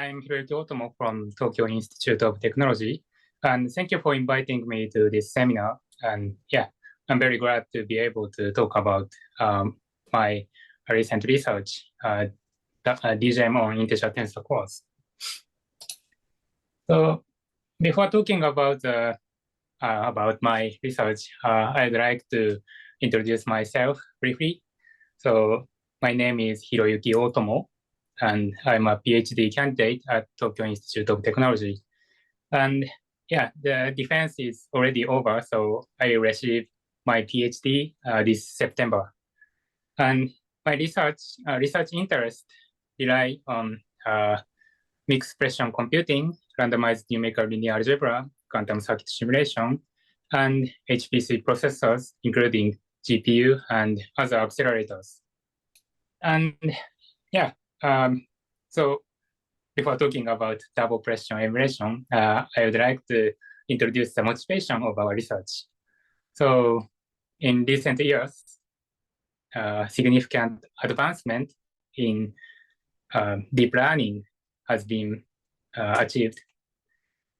I'm Hiroyuki Ootomo from Tokyo Institute of Technology, and thank you for inviting me to this seminar. And yeah, I'm very glad to be able to talk about my recent research, DGEMM on integer tensor cores. So before talking about my research, I'd like to introduce myself briefly. So my name is Hiroyuki Ootomo, and I'm a PhD candidate at Tokyo Institute of Technology. And yeah, the defense is already over, so I received my PhD this September. And my research interest rely on mixed precision computing, randomized numerical linear algebra, quantum circuit simulation, and HPC processors, including GPU and other accelerators. And yeah, so before talking about double precision emulation, I would like to introduce the motivation of our research. So in recent years, significant advancement in deep learning has been achieved.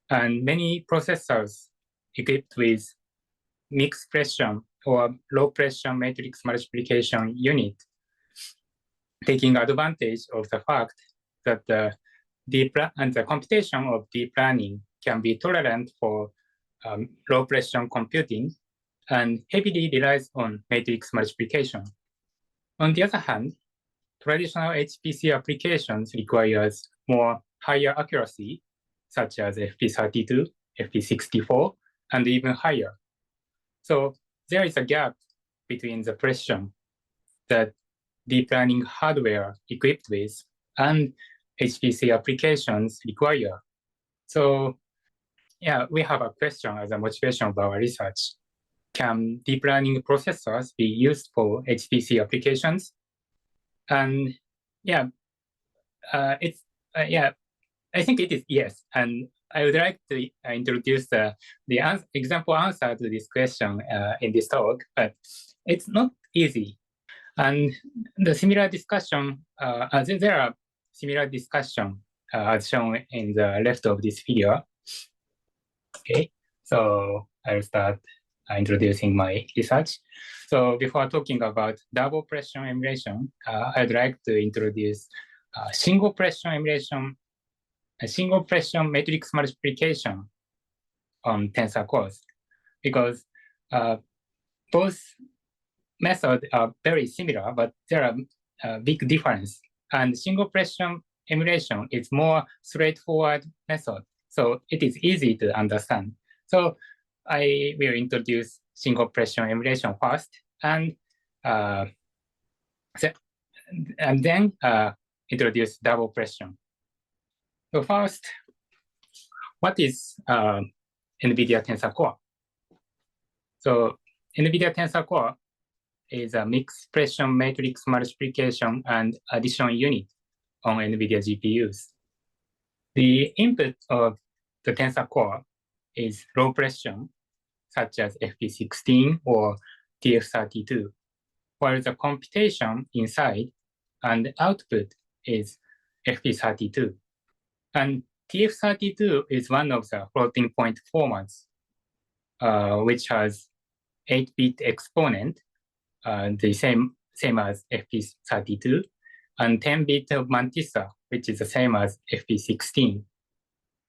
And many processors equipped with mixed precision or low pressure matrix multiplication unit, taking advantage of the fact that the computation of deep learning can be tolerant for low pressure computing and heavily relies on matrix multiplication. On the other hand, traditional HPC applications requires more higher accuracy, such as FP32, FP64, and even higher. So there is a gap between the precision that deep learning hardware equipped with and HPC applications require. So yeah, we have a question as a motivation of our research. Can deep learning processors be used for HPC applications? And yeah, I think it is yes. And I would like to introduce the example answer to this question in this talk, but it's not easy. And the similar discussion, there are similar discussion as shown in the left of this figure. Okay, so I'll start introducing my research. So before talking about double precision emulation, I'd like to introduce single precision emulation, a single precision matrix multiplication on tensor cores, because both methods are very similar, but there are a big difference. And single precision emulation is more straightforward method, so it is easy to understand. So I will introduce single precision emulation first, and then introduce double precision. So first, what is NVIDIA Tensor Core? So NVIDIA Tensor Core is a mixed precision matrix multiplication and addition unit on NVIDIA GPUs. The input of the Tensor Core is low precision, such as FP16 or TF32, while the computation inside and output is FP32. And TF32 is one of the floating point formats, which has 8-bit exponent, the same as FP32, and 10-bit of mantissa, which is the same as FP16.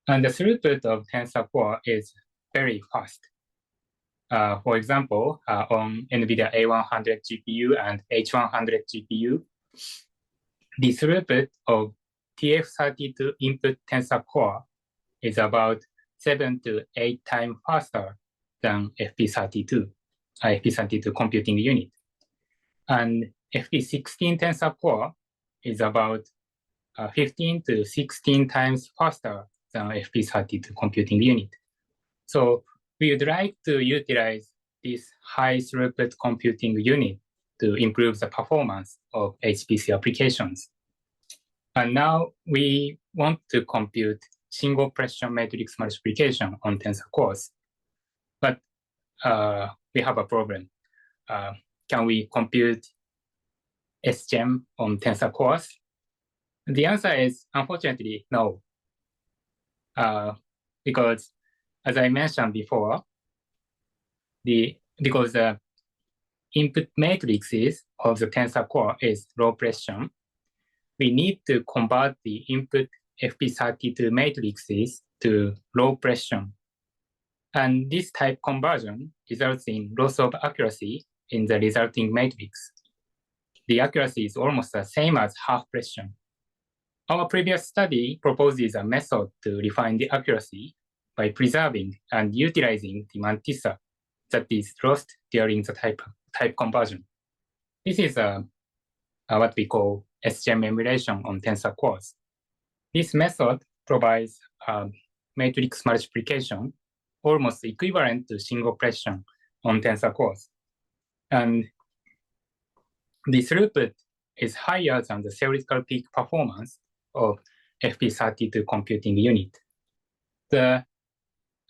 And the throughput of Tensor Core is very fast. For example, on NVIDIA A100 GPU and H100 GPU, the throughput of TF32 input Tensor Core is about 7 to 8 times faster than FP32 computing unit. And FP16 Tensor Core is about 15 to 16 times faster than FP32 computing unit. So we would like to utilize this high throughput computing unit to improve the performance of HPC applications. And now we want to compute single precision matrix multiplication on tensor cores. But we have a problem. Can we compute SGEMM on tensor cores? The answer is unfortunately no. Because as I mentioned before, because the input matrices of the tensor core is low pressure, we need to convert the input FP32 matrices to low pressure. And this type conversion results in loss of accuracy in the resulting matrix. The accuracy is almost the same as half pressure. Our previous study proposes a method to refine the accuracy by preserving and utilizing the mantissa that is lost during the type conversion. This is what we call SGEMM emulation on tensor cores. This method provides matrix multiplication almost equivalent to single pressure on tensor cores. And the throughput is higher than the theoretical peak performance of FP32 computing unit. The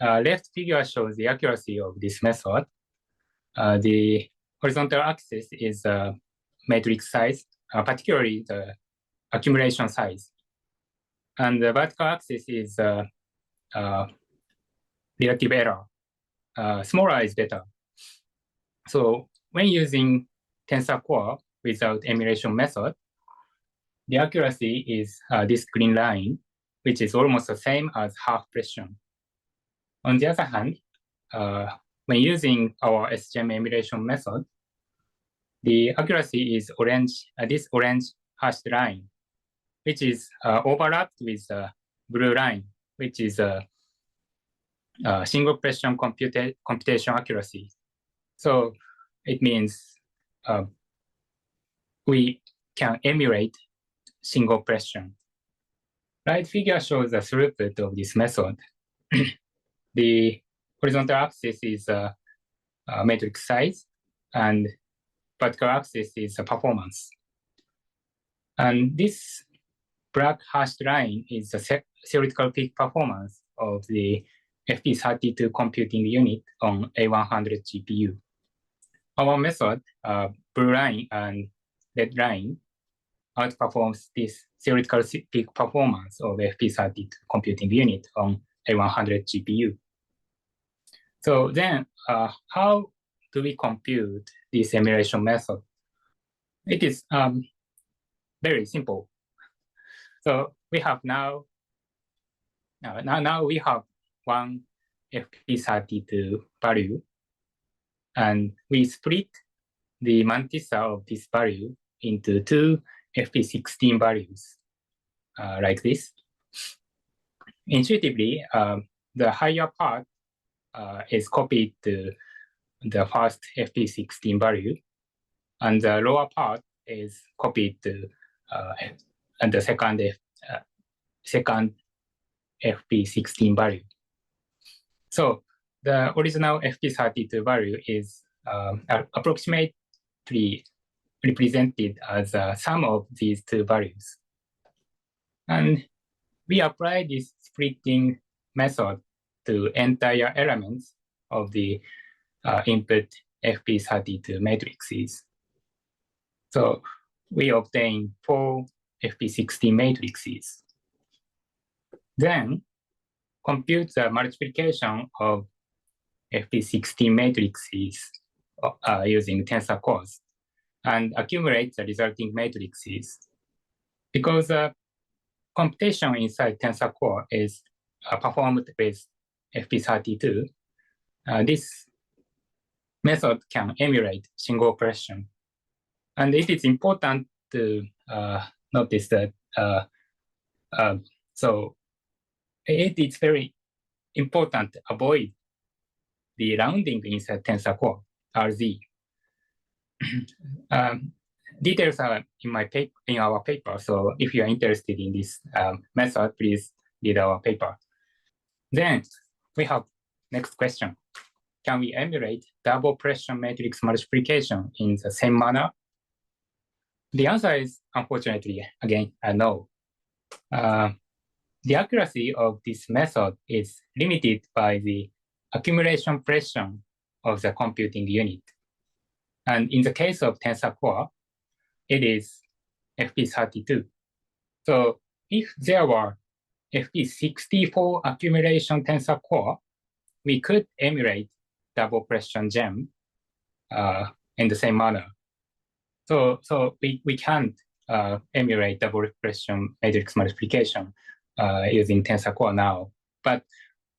left figure shows the accuracy of this method. The horizontal axis is matrix size, particularly the accumulation size. And the vertical axis is relative error. Smaller is better. So when using tensor core without emulation method, the accuracy is this green line, which is almost the same as half pressure. On the other hand, when using our SGEMM emulation method, the accuracy is orange, this orange hashed line, which is overlapped with the blue line, which is single pressure computation accuracy. So it means we can emulate single pressure. Right figure shows the throughput of this method. The horizontal axis is matrix size, and vertical axis is performance. And this black hashed line is the theoretical peak performance of the FP32 computing unit on A100 GPU. Our method, blue line and red line, outperforms this theoretical peak performance of FP32 computing unit on A100 GPU. So then, how do we compute this emulation method? It is very simple. So we have now we have one FP32 value, and we split the mantissa of this value into two FP16 values, like this. Intuitively, the higher part is copied to the first FP16 value, and the lower part is copied to the second FP16 value. So the original FP32 value is approximately represented as a sum of these two values. And we apply this splitting method to entire elements of the input FP32 matrices. So we obtain 4 FP16 matrices. Then compute the multiplication of FP16 matrices using tensor cores and accumulate the resulting matrices. Because computation inside tensor core is performed with FP32, this method can emulate single pressure. And it is important to notice that so it is very important to avoid the rounding inside tensor core, RZ. Details are in our paper, so if you are interested in this method, please read our paper. Then we have next question. Can we emulate double pressure matrix multiplication in the same manner? The answer is, unfortunately, again, no. The accuracy of this method is limited by the accumulation pressure of the computing unit. And in the case of tensor core, it is FP32. So if there were FP64 accumulation tensor core, we could emulate double precision GEMM in the same manner. So we can't emulate double precision matrix multiplication using tensor core now, but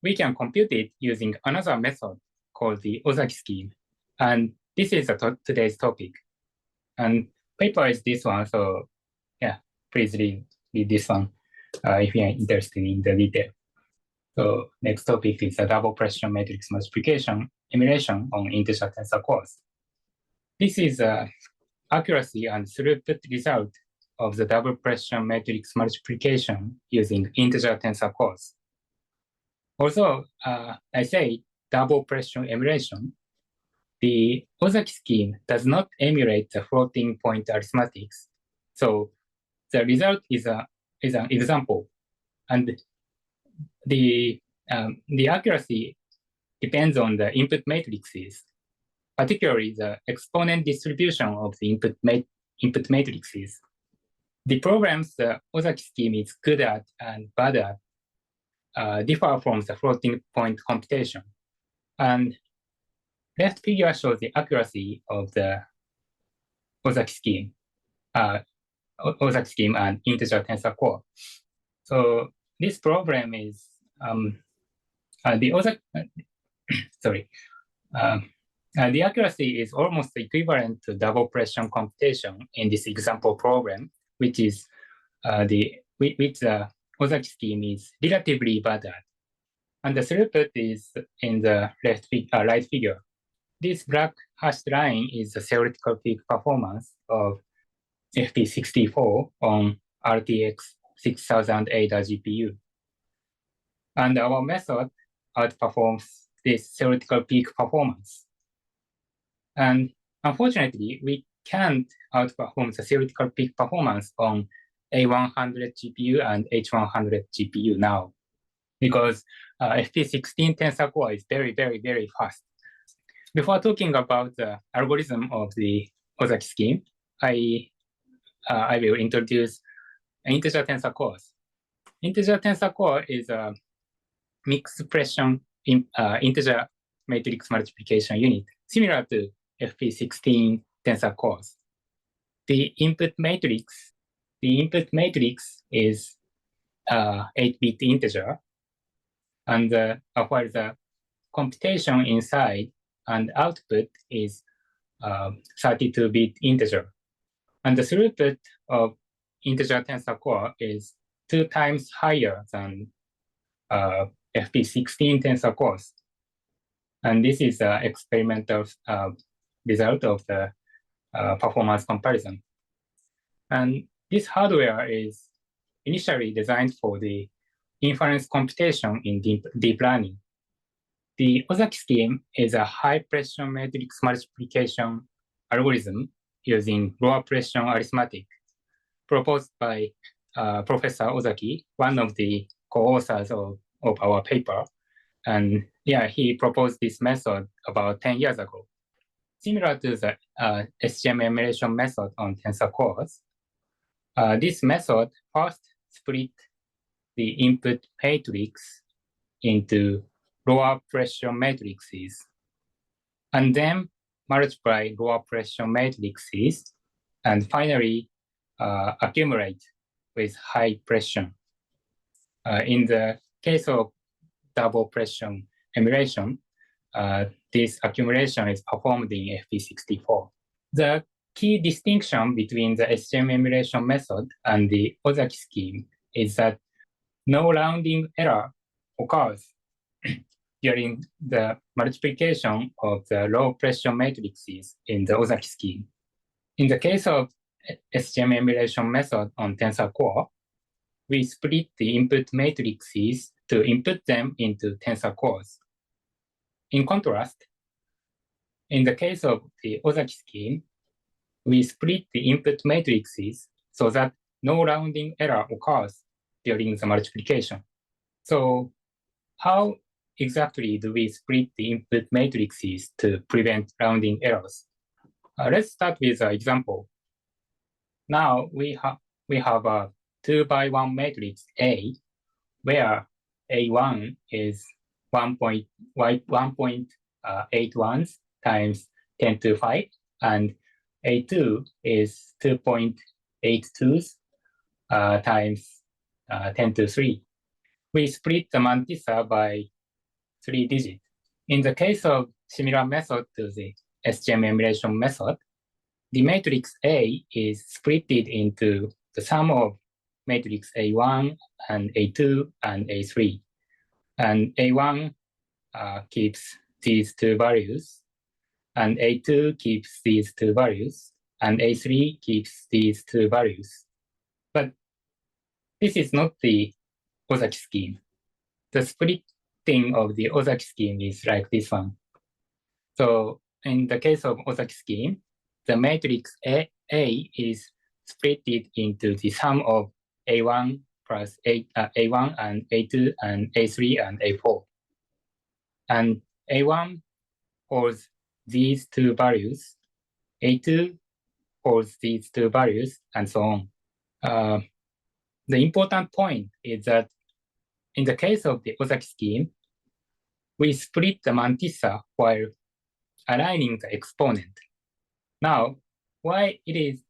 we can compute it using another method called the Ozaki scheme. And this is today's topic. And paper is this one, so yeah, please read this one if you're interested in the detail. So next topic is a double precision matrix multiplication emulation on integer tensor cores. This is a accuracy and throughput result of the double precision matrix multiplication using integer tensor cores. Although I say double precision emulation, the Ozaki scheme does not emulate the floating point arithmetics. So the result is an example, and the accuracy depends on the input matrices, particularly the exponent distribution of the input matrices. The programs the Ozaki scheme is good at and bad at differ from the floating point computation. And left figure shows the accuracy of the Ozaki scheme and integer tensor core. So this problem is the Ozaki. The accuracy is almost equivalent to double precision computation in this example problem, which is the Ozaki scheme is relatively bad at. And the throughput is in the right figure. This black hashed line is the theoretical peak performance of FP64 on RTX 6000 Ada GPU. And our method outperforms this theoretical peak performance. And unfortunately, we can't outperform the theoretical peak performance on A100 GPU and H100 GPU now, because FP16 tensor core is very, very, very fast. Before talking about the algorithm of the Ozaki scheme, I will introduce integer tensor cores. Integer tensor core is a mixed precision integer matrix multiplication unit, similar to FP16 tensor cores. The input matrix is 8-bit integer, and while the computation inside and output is 32-bit integer. And the throughput of integer tensor core is 2 times higher than FP16 tensor cores. And this is an experimental result of the performance comparison. And this hardware is initially designed for the inference computation in deep learning. The Ozaki scheme is a high precision matrix multiplication algorithm using lower precision arithmetic proposed by Professor Ozaki, one of the co-authors of our paper. And yeah, he proposed this method about 10 years ago. Similar to the SGM emulation method on tensor cores, this method first split the input matrix into lower pressure matrices, and then multiply lower pressure matrices, and finally accumulate with high pressure. In the case of double pressure emulation, this accumulation is performed in FP64. The key distinction between the SGM emulation method and the Ozaki scheme is that no rounding error occurs during the multiplication of the low pressure matrices in the Ozaki scheme. In the case of SGM emulation method on tensor core, we split the input matrices to input them into tensor cores. In contrast, in the case of the Ozaki scheme, we split the input matrices so that no rounding error occurs during the multiplication. So how exactly do we split the input matrices to prevent rounding errors? Let's start with an example. Now we have 2x1 matrix A, where A1 is 1.81 times 10 to 5, and A2 is 2.82 times 10 to 3. We split the mantissa by 3 digits. In the case of similar method to the SGEMM emulation method, the matrix A is splitted into the sum of matrix A1 and A2 and A3. And A1 keeps these two values, and A2 keeps these two values, and A3 keeps these two values. But this is not the Ozaki scheme. The splitting of the Ozaki scheme is like this one. So in the case of Ozaki scheme, the matrix A is splitted into the sum of A1 plus A1 and A2 and A3 and A4. And A1 holds these two values, A2 holds these two values, and so on. The important point is that in the case of the Ozaki scheme, we split the mantissa while aligning the exponent. Now, why it is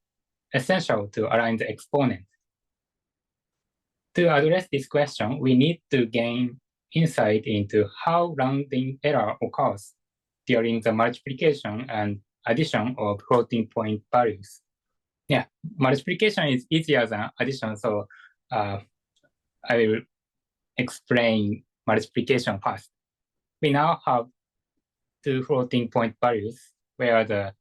essential to align the exponent? To address this question, we need to gain insight into how rounding error occurs during the multiplication and addition of floating point values. Yeah, multiplication is easier than addition, so I will explain multiplication first. We now have two floating point values where the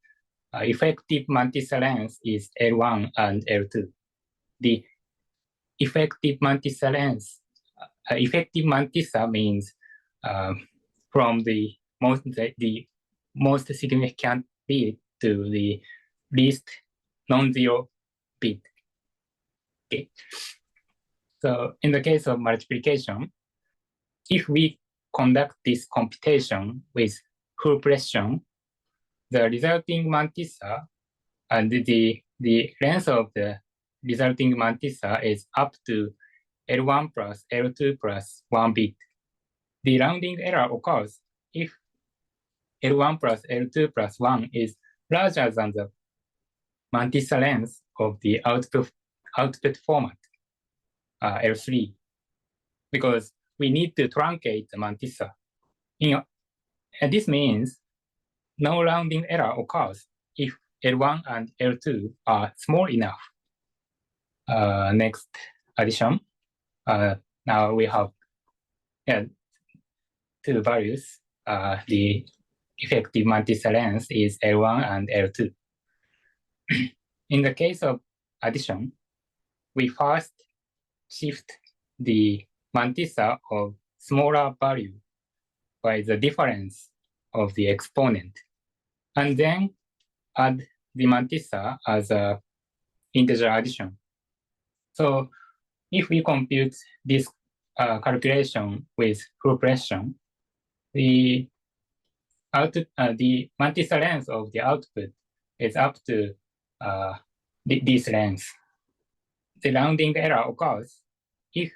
effective mantissa length is L1 and L2. The effective mantissa length, effective mantissa means from the most significant bit to the least non-zero bit. Okay. So in the case of multiplication, if we conduct this computation with full precision, the resulting mantissa and the length of the resulting mantissa is up to L1 plus L2 plus 1 bit. The rounding error occurs if L1 plus L2 plus 1 is larger than the mantissa length of the output format, L3, because we need to truncate the mantissa. And this means no rounding error occurs if L1 and L2 are small enough. Next addition. Now we have two values. The effective mantissa length is L1 and L2. In the case of addition, we first shift the mantissa of smaller value by the difference of the exponent, and then add the mantissa as an integer addition. So if we compute this calculation with full precision, the mantissa length of the output is up to this length. The rounding error occurs if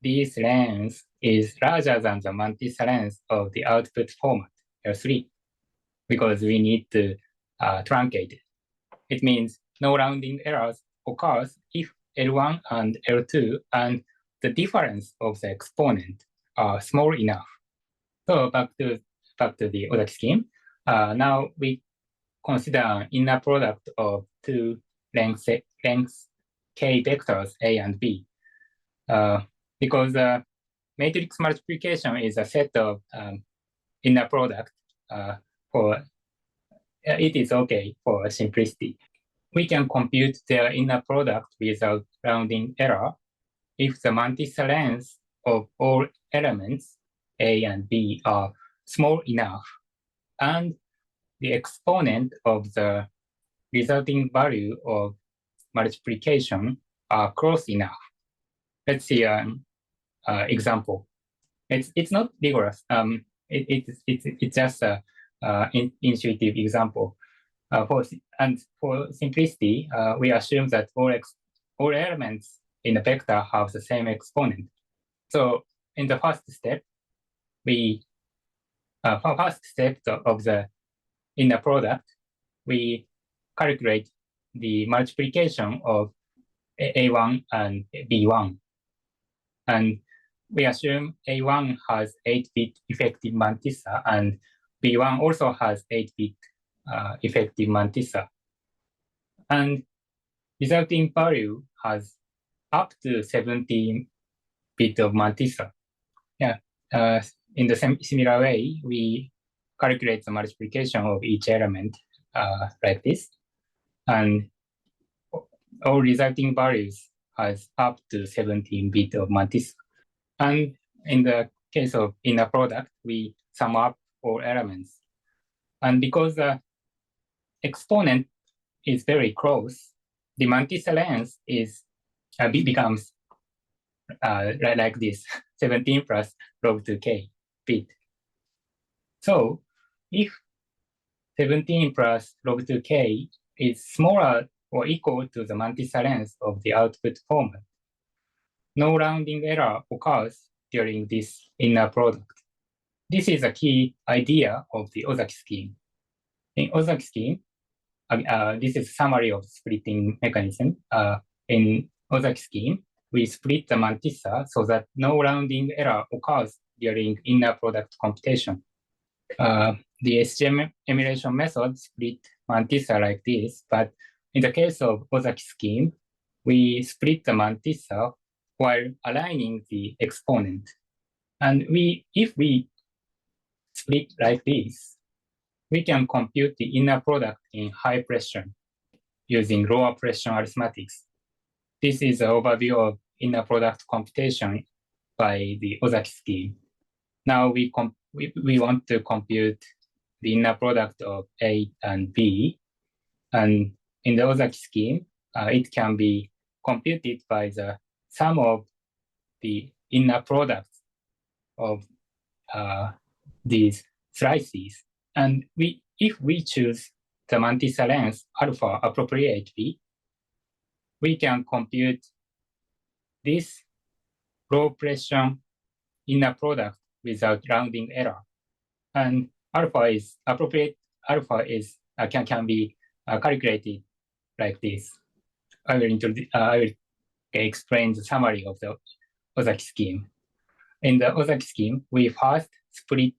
this length is larger than the mantissa length of the output format, L3, because we need to truncate it. It means no rounding errors occurs if L1 and L2 and the difference of the exponent are small enough. So back to the Ozaki scheme. Now we consider an inner product of two lengths k vectors A and B. Because matrix multiplication is a set of inner product, it is okay for simplicity. We can compute their inner product without rounding error if the mantissa length of all elements A and B are small enough, and the exponent of the resulting value of multiplication are close enough. Let's see an example. It's not rigorous. It's just an intuitive example. For simplicity, we assume that all elements in the vector have the same exponent. So in the first step, we first step of the inner product, we calculate the multiplication of A1 and B1. And we assume A1 has 8-bit effective mantissa and B1 also has 8-bit effective mantissa. And resulting value has up to 17-bit of mantissa. Yeah. In the similar way, we calculate the multiplication of each element like this. And all resulting values has up to 17-bit of mantissa. And in the case of inner product, we sum up all elements. And because the exponent is very close, the mantissa length is becomes like this, 17 plus log 2k bit. So if 17 plus log 2k is smaller or equal to the mantissa length of the output format, no rounding error occurs during this inner product. This is a key idea of the Ozaki scheme. In Ozaki scheme, this is a summary of splitting mechanism. In Ozaki scheme, we split the mantissa so that no rounding error occurs during inner product computation. The SGEMM emulation method split mantissa like this, but in the case of Ozaki scheme, we split the mantissa while aligning the exponent. And if we split like this, we can compute the inner product in high pressure using lower pressure arithmetics. This is an overview of inner product computation by the Ozaki scheme. Now we want to compute the inner product of A and B. And in the Ozaki scheme, it can be computed by the sum of the inner products of these slices. And if we choose the mantissa length alpha appropriately, we can compute this low pressure inner product without rounding error. And alpha is appropriate. Alpha is can be calculated like this. I will explain the summary of the Ozaki scheme. In the Ozaki scheme, we first split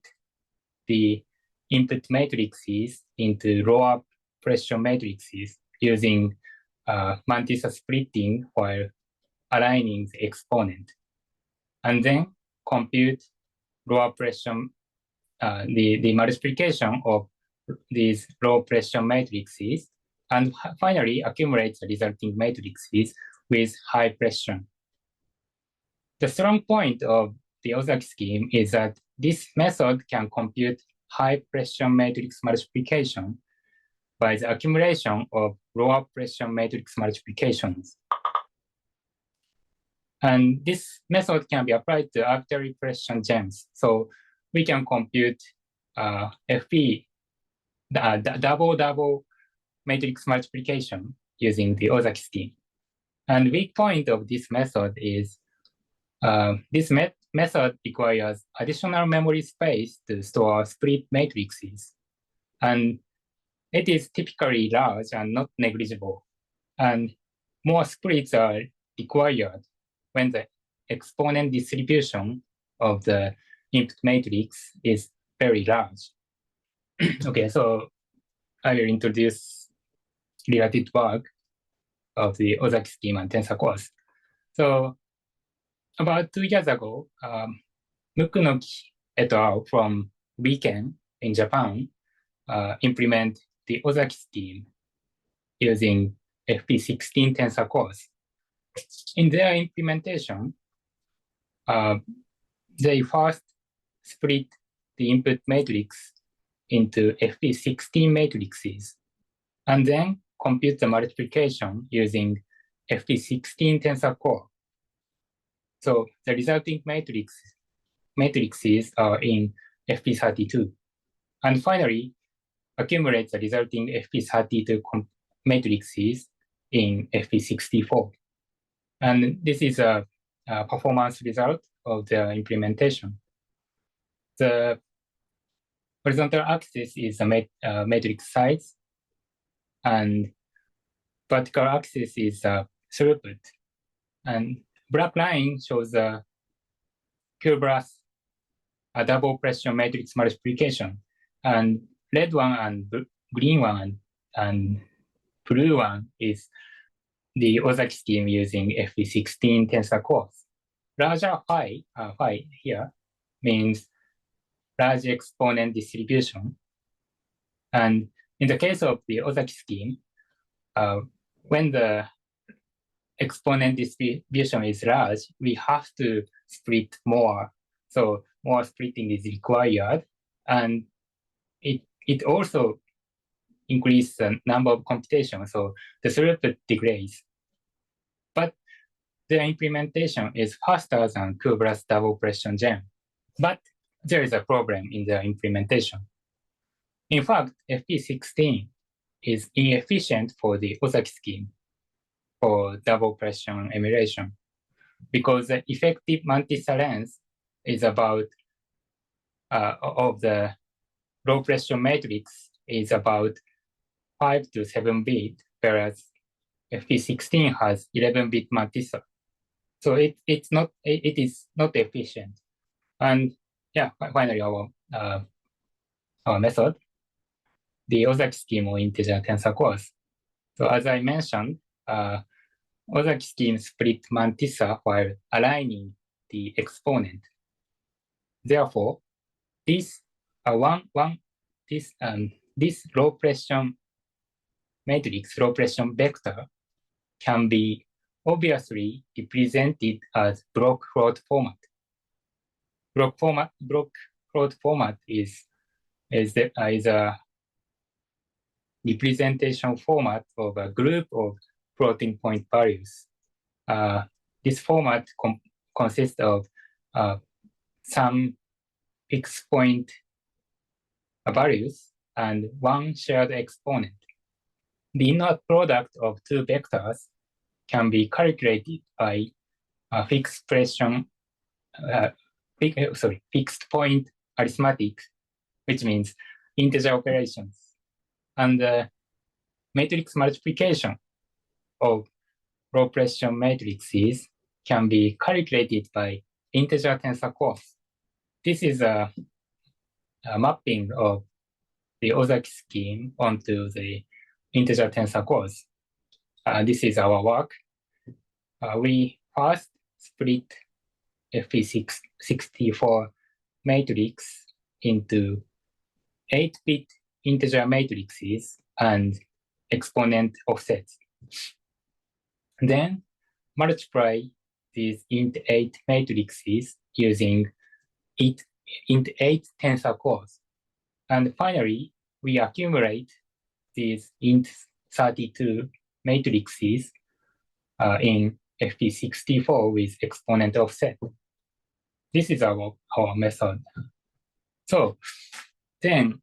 the input matrices into lower pressure matrices using mantissa splitting while aligning the exponent. And then compute lower pressure, the multiplication of these low pressure matrices, and finally accumulate the resulting matrices with high pressure. The strong point of the Ozaki scheme is that this method can compute high pressure matrix multiplication by the accumulation of lower pressure matrix multiplications. And this method can be applied to arbitrary pressure gems. So we can compute FP, the double matrix multiplication using the Ozaki scheme. And weak point of this method is this method requires additional memory space to store split matrices. And it is typically large and not negligible. And more splits are required when the exponent distribution of the input matrix is very large. Okay, so I will introduce related work of the Ozaki scheme and tensor cores. So about 2 years ago, Mukunoki et al. From Weekend in Japan implement the Ozaki scheme using FP16 tensor cores. In their implementation, they first split the input matrix into FP16 matrices, and then compute the multiplication using FP16 tensor core. So the resulting matrices are in FP32. And finally, accumulate the resulting FP32 matrices in FP64. And this is a performance result of the implementation. The horizontal axis is the matrix size, and vertical axis is throughput. And black line shows the cuboid double pressure matrix multiplication, and red one and green one and blue one is the Ozaki scheme using FP16 tensor cores. Larger phi here means large exponent distribution. And in the case of the Ozaki scheme, when the exponent distribution is large, we have to split more. So more splitting is required. And it also increases the number of computations. So the throughput degrades. But the implementation is faster than cuboid double pressure GEMM. But there is a problem in the implementation. In fact, FP16 is inefficient for the Ozaki scheme for double pressure emulation because the effective mantissa length is about of the low pressure matrix is about 5 to 7 bit, whereas FP16 has 11-bit mantissa. So it is not efficient. And yeah, finally our method, the Ozaki scheme or integer tensor cores. So as I mentioned, Ozaki scheme split mantissa while aligning the exponent. Therefore, this low pressure matrix, low pressure vector, can be obviously represented as block float format. Block float format is a representation format of a group of floating point values. This format consists of some fixed point values and one shared exponent. The inner product of two vectors can be calculated by a fixed point arithmetic, which means integer operations. And the matrix multiplication of low pressure matrices can be calculated by integer tensor cores. This is a mapping of the Ozaki scheme onto the integer tensor cores. This is our work. We first split FP64 matrix into 8-bit integer matrices and exponent offsets. Then multiply these Int8 matrices using Int8 Tensor Cores. And finally, we accumulate these Int32 matrices in FP64 with exponent offset. This is our method. So then,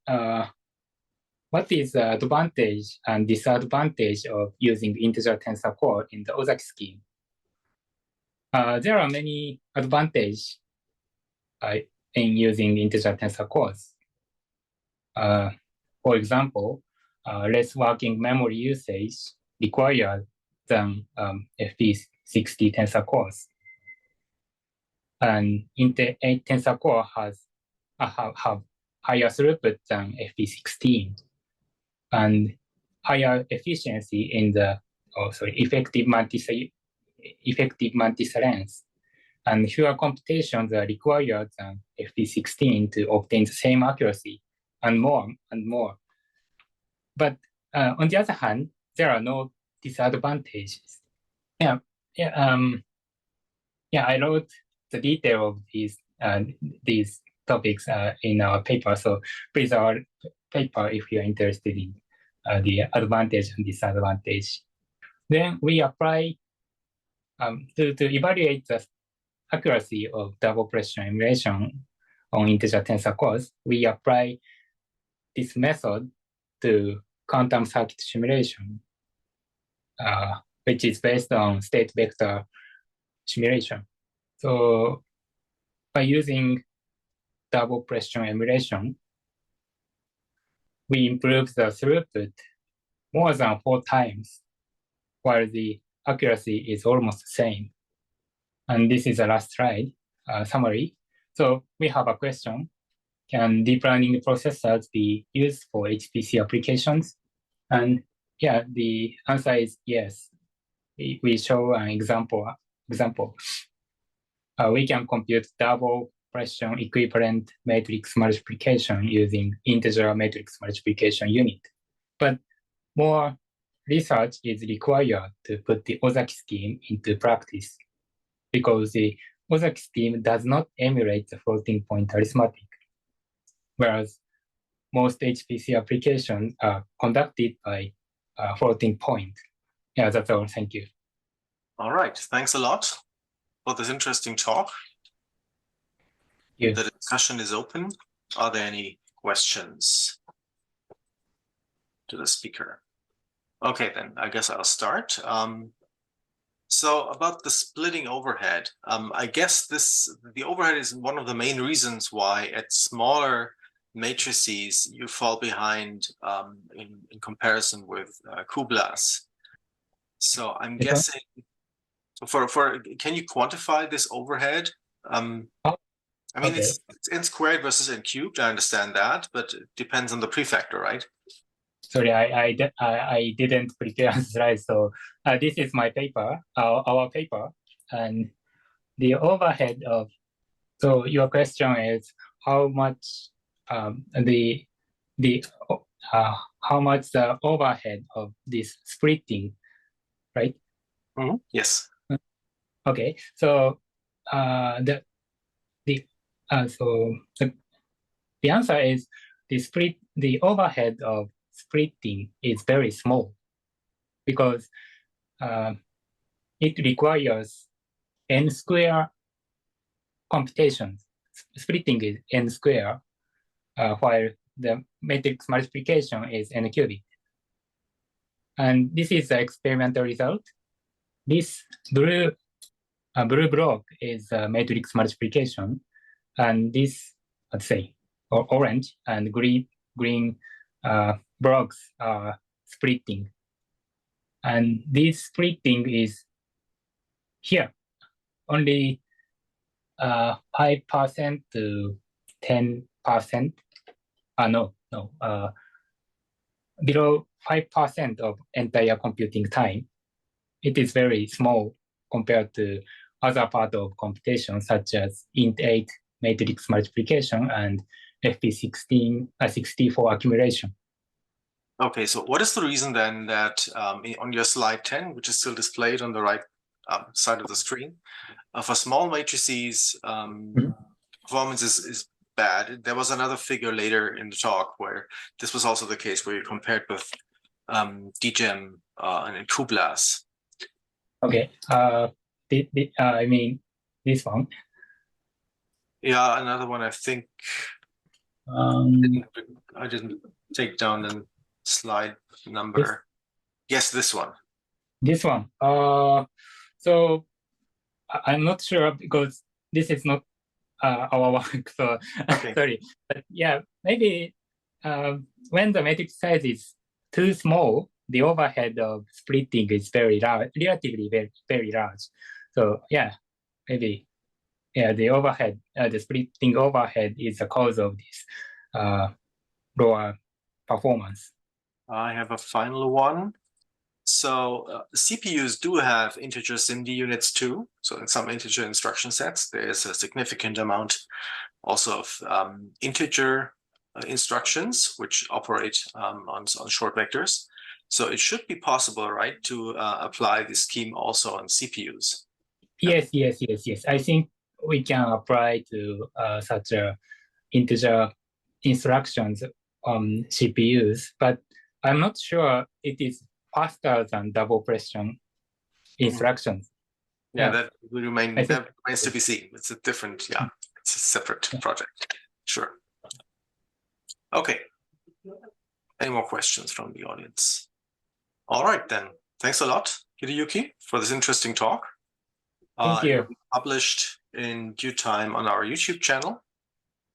what is the advantage and disadvantage of using integer tensor core in the Ozaki scheme? There are many advantages in using integer tensor cores. For example, less working memory usage required than FP60 tensor cores. And Int8 tensor core have higher throughput than FP16 and higher efficiency in the effective mantissa length. And fewer computations are required than FP16 to obtain the same accuracy, and more and more. But on the other hand, there are no disadvantages. I wrote the detail of these topics in our paper. So please our paper if you are interested in the advantage and disadvantage. Then we apply to evaluate the accuracy of double pressure emulation on integer tensor cores. We apply this method to quantum circuit simulation, which is based on state vector simulation. So by using double pressure emulation, we improve the throughput more than 4 times, while the accuracy is almost the same. And this is the last slide, summary. So we have a question. Can deep learning processors be used for HPC applications? And yeah, the answer is yes. We show an example. We can compute double pressure equivalent matrix multiplication using integer matrix multiplication unit. But more research is required to put the Ozaki scheme into practice because the Ozaki scheme does not emulate the floating point arithmetic, whereas most HPC applications are conducted by floating point. Yeah, that's all. Thank you. All right. Thanks a lot for this interesting talk. Yeah. The discussion is open. Are there any questions to the speaker? Okay, then I guess I'll start. So about the splitting overhead, I guess the overhead is one of the main reasons why at smaller matrices you fall behind in comparison with cuBLAS. So I'm guessing can you quantify this overhead? I mean, it's n squared versus n cubed. I understand that, but it depends on the prefactor, right? Sorry, I didn't prepare a slide. So this is my paper, our paper, and the overhead of. So your question is how much how much the overhead of this splitting, right? Mm-hmm. Yes. Okay. So the answer is the overhead of splitting is very small because it requires n square computations. Splitting is n square, while the matrix multiplication is n cubic. And this is the experimental result. This blue block is matrix multiplication, and this, let's say, orange and green blocks are splitting. And this splitting is here, only 5% to 10%. Below 5% of entire computing time. It is very small compared to other part of computation, such as Int8 matrix multiplication and FP64 accumulation. Okay, so what is the reason then that on your slide 10, which is still displayed on the right side of the screen, for small matrices, performance is bad? There was another figure later in the talk where this was also the case, where you compared with DGEMM and cuBLAS. Okay, I mean this one. Yeah, another one. I think I didn't take down the slide number. Yes, this one. This one. So I'm not sure because this is not our work. So okay. Sorry, but yeah, maybe when the matrix size is too small, the overhead of splitting is very large, relatively very large. So yeah, maybe the overhead, the splitting overhead is the cause of this lower performance. I have a final one. So CPUs do have integer SIMD units too. So in some integer instruction sets, there is a significant amount also of integer instructions which operate on short vectors. So it should be possible, right, to apply this scheme also on CPUs. Yes. I think we can apply to such integer instructions on CPUs, but I'm not sure it is faster than double pressure instructions. Yeah, that will remain. That remains to be seen. It's a different, it's a separate project. Sure. Okay. Any more questions from the audience? All right, then. Thanks a lot, Hiroyuki, for this interesting talk. Thank It you. will be published in due time on our YouTube channel.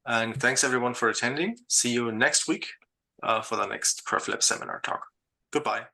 And thanks everyone for attending. See you next week for the next PerfLab seminar talk. Goodbye.